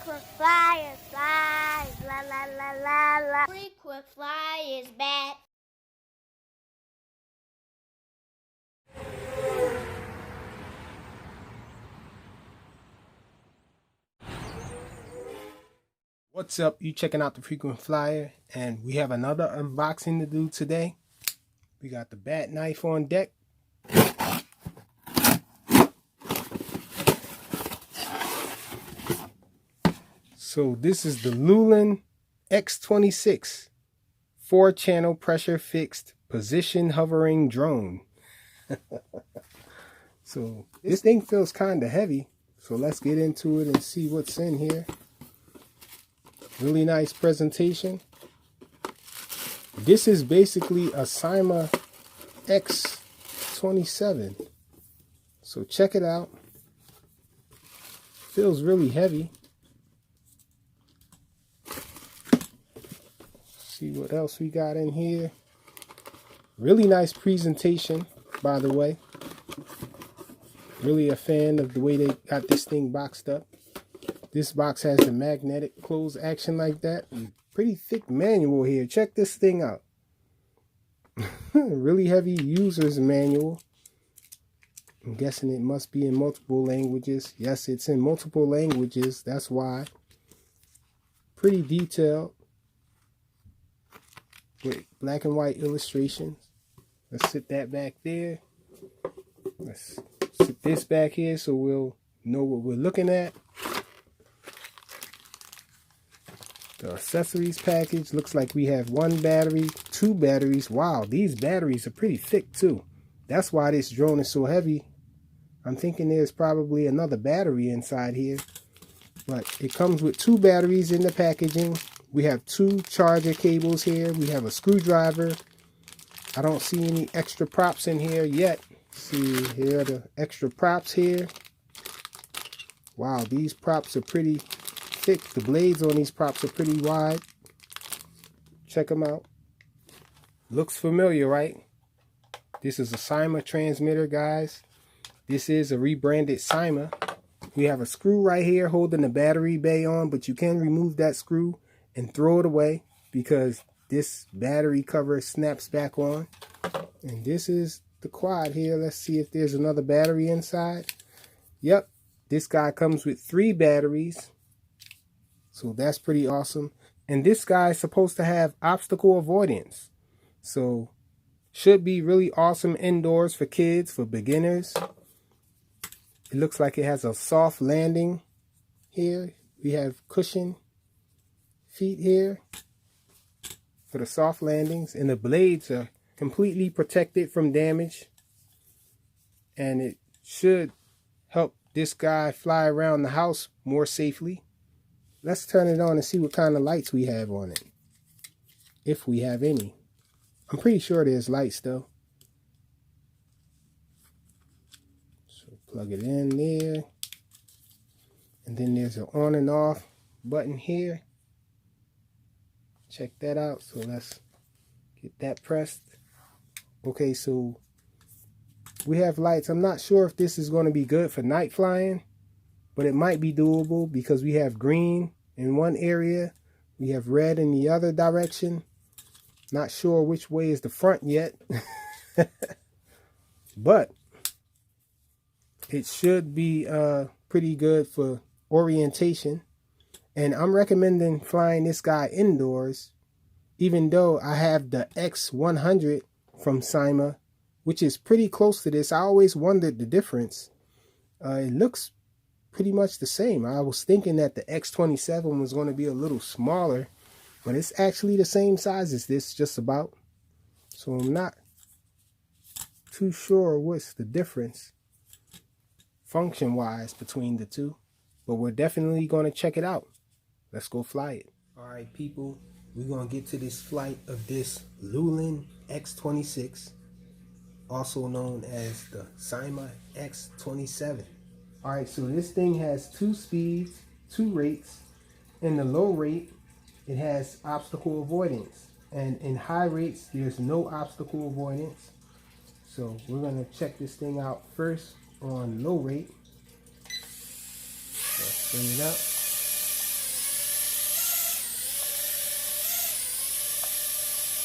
Frequent flyer flies, la la la la la. Frequent flyers back. What's up? You checking out the Frequent Flyer, and we have another unboxing to do today. We got the bat knife on deck. So this is the Loolinn X26 4-channel pressure fixed position hovering drone. So this thing feels kind of heavy. So let's get into it and see what's in here. Really nice presentation. This is basically a Cyma X27. So check it out. Feels really heavy. See what else we got in here. Really nice presentation, by the way. Really a fan of the way they got this thing boxed up. This box has the magnetic close action like that. Pretty thick manual here. Check this thing out. Really heavy user's manual. I'm guessing it must be in multiple languages. Yes, it's in multiple languages. That's why. Pretty detailed. With black and white illustrations. Let's sit that back there. Let's sit this back here so we'll know what we're looking at. The accessories package looks like we have 1 battery, 2 batteries. Wow, these batteries are pretty thick too. That's why this drone is so heavy. I'm thinking there's probably another battery inside here. But it comes with 2 batteries in the packaging. We have 2 charger cables here. We have a screwdriver. I don't see any extra props in here yet. See, here are the extra props here. Wow, these props are pretty thick. The blades on these props are pretty wide. Check them out. Looks familiar, right? This is a Cyma transmitter, guys. This is a rebranded Cyma. We have a screw right here holding the battery bay on, but you can remove that screw and throw it away because this battery cover snaps back on. And this is the quad here. Let's see if there's another battery inside. Yep, this guy comes with 3 batteries. So that's pretty awesome. And this guy is supposed to have obstacle avoidance. So should be really awesome indoors for kids, for beginners. It looks like it has a soft landing here. We have cushion feet here for the soft landings. And the blades are completely protected from damage. And it should help this guy fly around the house more safely. Let's turn it on and see what kind of lights we have on it. If we have any. I'm pretty sure there's lights though. So plug it in there. And then there's an on and off button here. Check that out. So let's get that pressed. Okay, so we have lights. I'm not sure if this is going to be good for night flying. But it might be doable because we have green in one area. We have red in the other direction. Not sure which way is the front yet. But it should be pretty good for orientation. And I'm recommending flying this guy indoors. Even though I have the X100 from Cyma, which is pretty close to this. I always wondered the difference. It looks pretty much the same. I was thinking that the X27 was going to be a little smaller, but it's actually the same size as this, just about. So I'm not too sure what's the difference function-wise between the two, but we're definitely going to check it out. Let's go fly it. All right, people, we're going to get to this flight of this Loolinn X26, also known as the Cyma X27. Alright, so this thing has 2 speeds, 2 rates. In the low rate, it has obstacle avoidance. And in high rates, there's no obstacle avoidance. So we're going to check this thing out first on low rate. Let's bring it up.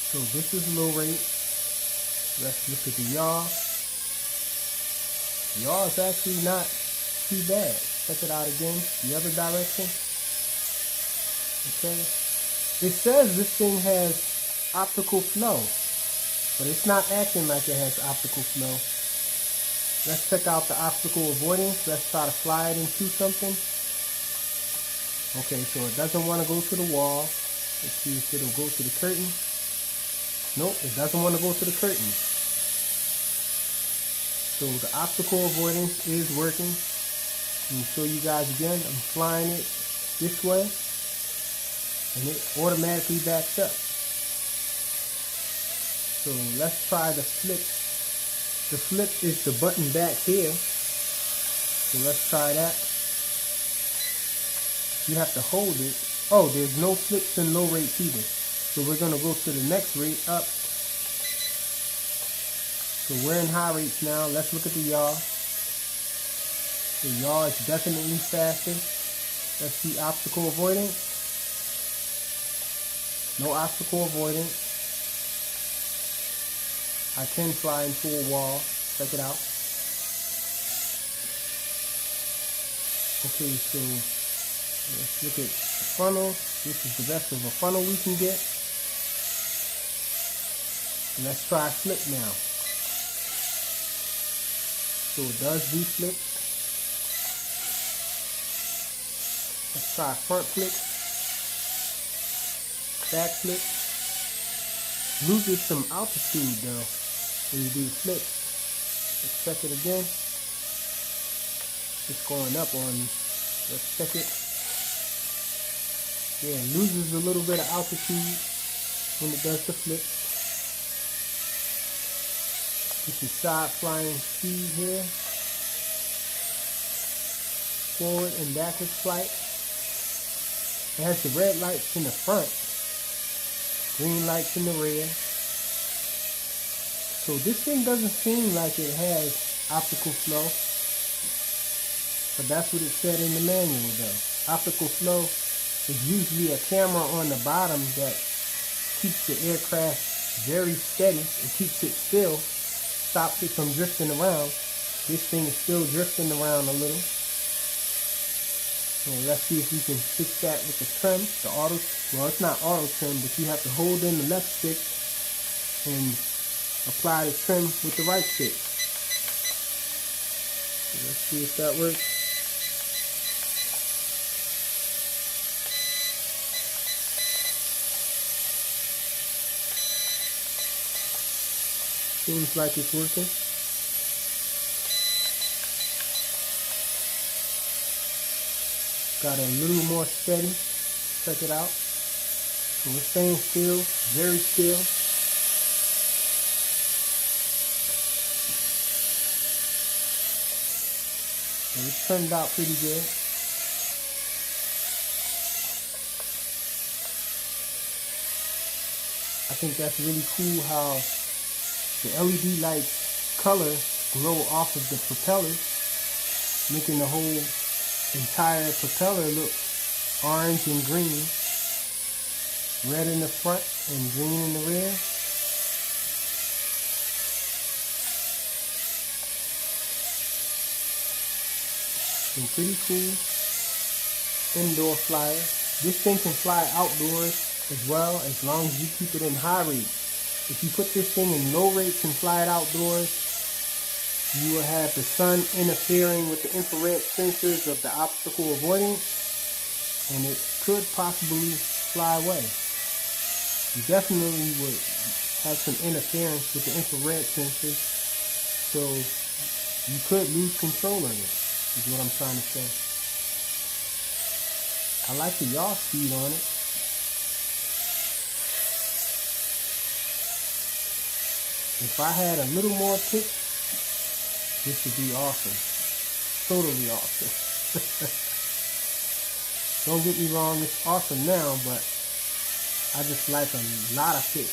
So this is low rate. Let's look at the yaw. The yaw is actually not too bad. Check it out again, the other direction. Okay. It says this thing has optical flow, but it's not acting like it has optical flow. Let's check out the optical avoidance. Let's try to fly it into something. Okay, so it doesn't want to go to the wall. Let's see if it'll go to the curtain. Nope, it doesn't want to go to the curtain. So the optical avoidance is working. Let me show you guys again. I'm flying it this way, and it automatically backs up. So let's try the flip. The flip is the button back here. So let's try that. You have to hold it. Oh, there's no flips in low rates either. So we're going to go to the next rate up. So we're in high rates now. Let's look at the yaw. The yaw is definitely faster. Let's see optical avoidance. No optical avoidance. I can fly into a wall. Check it out. Okay, so let's look at the funnel. This is the best of a funnel we can get. And let's try flip now. So it does do flips. Let's try front flip. Back flip. Loses some altitude though when you do the flip. Let's check it again. It's going up on me. Let's check it. Yeah, it loses a little bit of altitude when it does the flip. This is side flying speed here. Forward and backwards flight. It has the red lights in the front, green lights in the rear. So this thing doesn't seem like it has optical flow, but that's what it said in the manual though. Optical flow is usually a camera on the bottom that keeps the aircraft very steady. It keeps it still, stops it from drifting around. This thing is still drifting around a little. So let's see if we can fix that with the trim, the auto. Well, it's not auto trim, but you have to hold in the left stick and apply the trim with the right stick. So let's see if that works. Seems like it's working. Got a little more steady. Check it out. So we're staying still, very still. So it's turned out pretty good. I think that's really cool how the LED lights color glow off of the propellers, making the whole entire propeller look orange and green, red in the front and green in the rear. So pretty cool indoor flyer. This thing can fly outdoors as well, as long as you keep it in high rates. If you put this thing in low rates and fly it outdoors, you will have the sun interfering with the infrared sensors of the optical avoidance, and it could possibly fly away. You definitely would have some interference with the infrared sensors, so you could lose control of it, is what I'm trying to say. I like the yaw speed on it. If I had a little more pitch, this would be awesome. Totally awesome. Don't get me wrong, it's awesome now, but I just like a lot of pitch.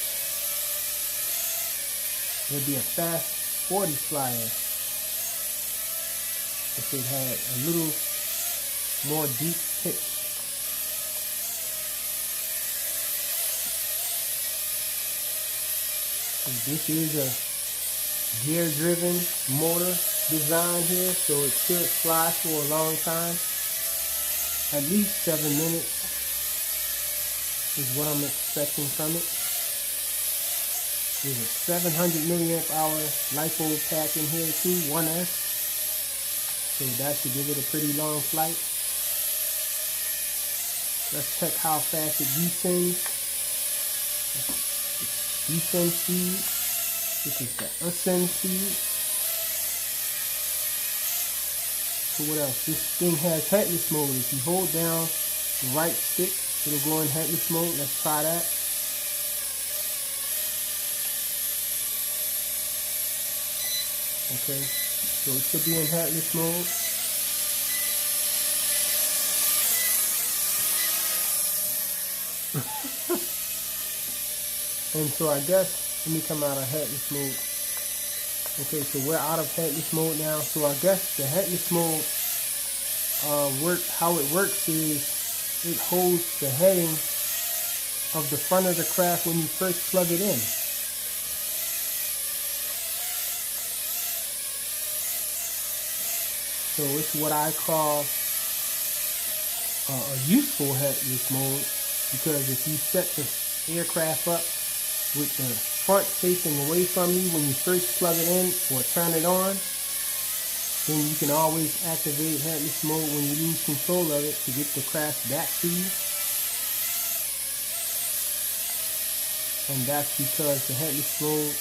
It would be a fast 40 flyer if it had a little more deep pitch. And this is a gear-driven motor design here, so it should fly for a long time. At least 7 minutes is what I'm expecting from it. There's a 700 milliamp hour LiPo pack in here too, 1S. So that should give it a pretty long flight. Let's check how fast it descends. Descend speed. This is the ascend speed. So what else? This thing has headless mode. If you hold down the right stick, it'll go in headless mode. Let's try that. Okay, so it should be in headless mode. And so I guess, let me come out of headless mode. Okay, so we're out of headless mode now. So I guess the headless mode how it works is it holds the heading of the front of the craft when you first plug it in. So it's what I call a useful headless mode, because if you set the aircraft up with the front facing away from you when you first plug it in or turn it on, then you can always activate headless mode when you lose control of it to get the craft back to you. And that's because the headless mode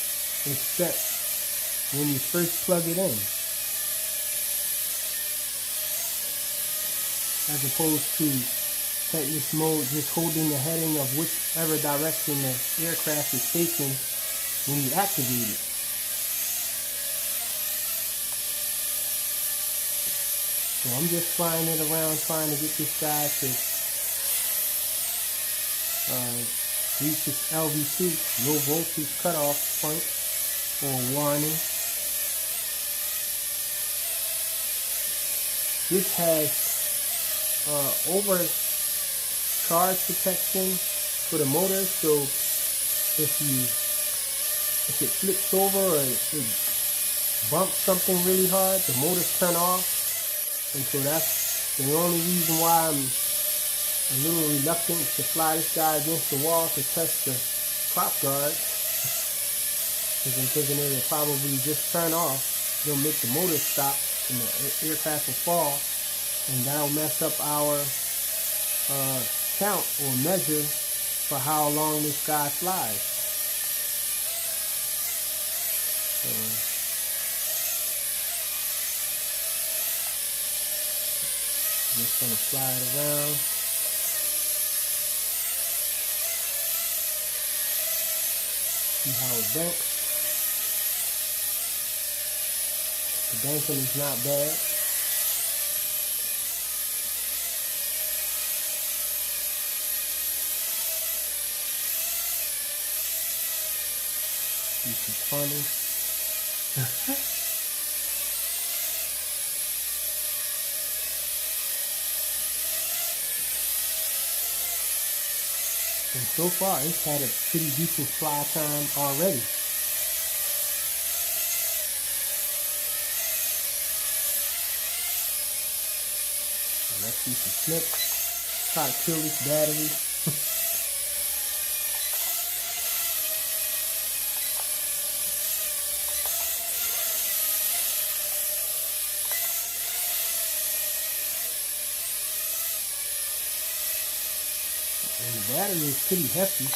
is set when you first plug it in, as opposed to headless mode just holding the heading of whichever direction the aircraft is facing when you activate it. So I'm just flying it around trying to get this guy to reach its LVC, low voltage cutoff point, or warning. This has overcharge protection for the motor, so if it flips over or it bumps something really hard, the motors turn off. And so that's the only reason why I'm a little reluctant to fly this guy against the wall to test the prop guard, because I'm thinking it'll probably just turn off. It'll make the motor stop and the aircraft will fall, and that'll mess up our count or measure for how long this guy flies. So just gonna fly it around. See how it banks. The banking is not bad. This is funny. And so far, it's had a pretty decent fly time already. Let's see some flips. Try to kill this battery. And the battery is pretty hefty.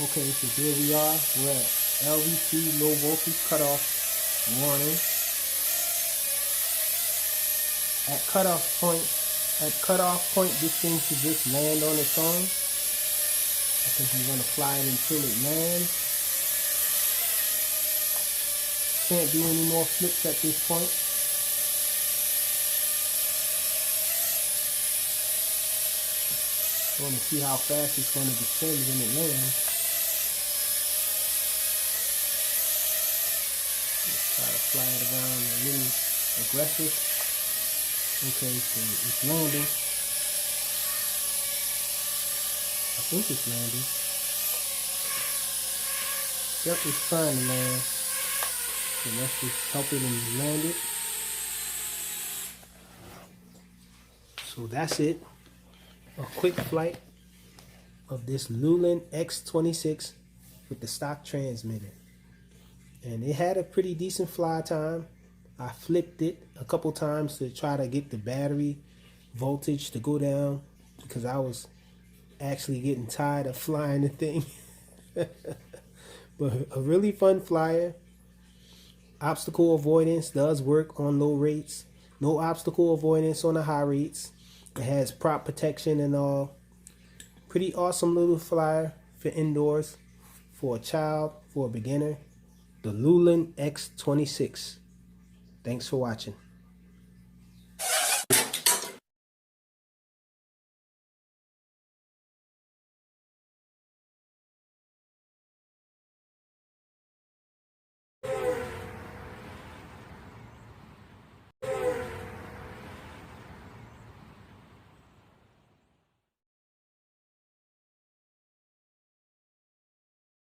Okay, so there we are. We're at LVC, low voltage cutoff warning. At cutoff point, this thing should just land on its own. I think I'm going to fly it until it lands. Can't do any more flips at this point. I want to see how fast it's going to descend when it lands. Let's try to fly it around a little aggressive. Okay, so it's landing. I think it's landing. Jeff is trying to land. So let's just help him land it. So that's it. A quick flight of this Loolinn X26 with the stock transmitter. And it had a pretty decent fly time. I flipped it a couple times to try to get the battery voltage to go down because I was actually getting tired of flying the thing. But a really fun flyer. Obstacle avoidance does work on low rates. No obstacle avoidance on the high rates. It has prop protection and all. Pretty awesome little flyer for indoors, for a child, for a beginner. The Loolinn X26. Thanks for watching.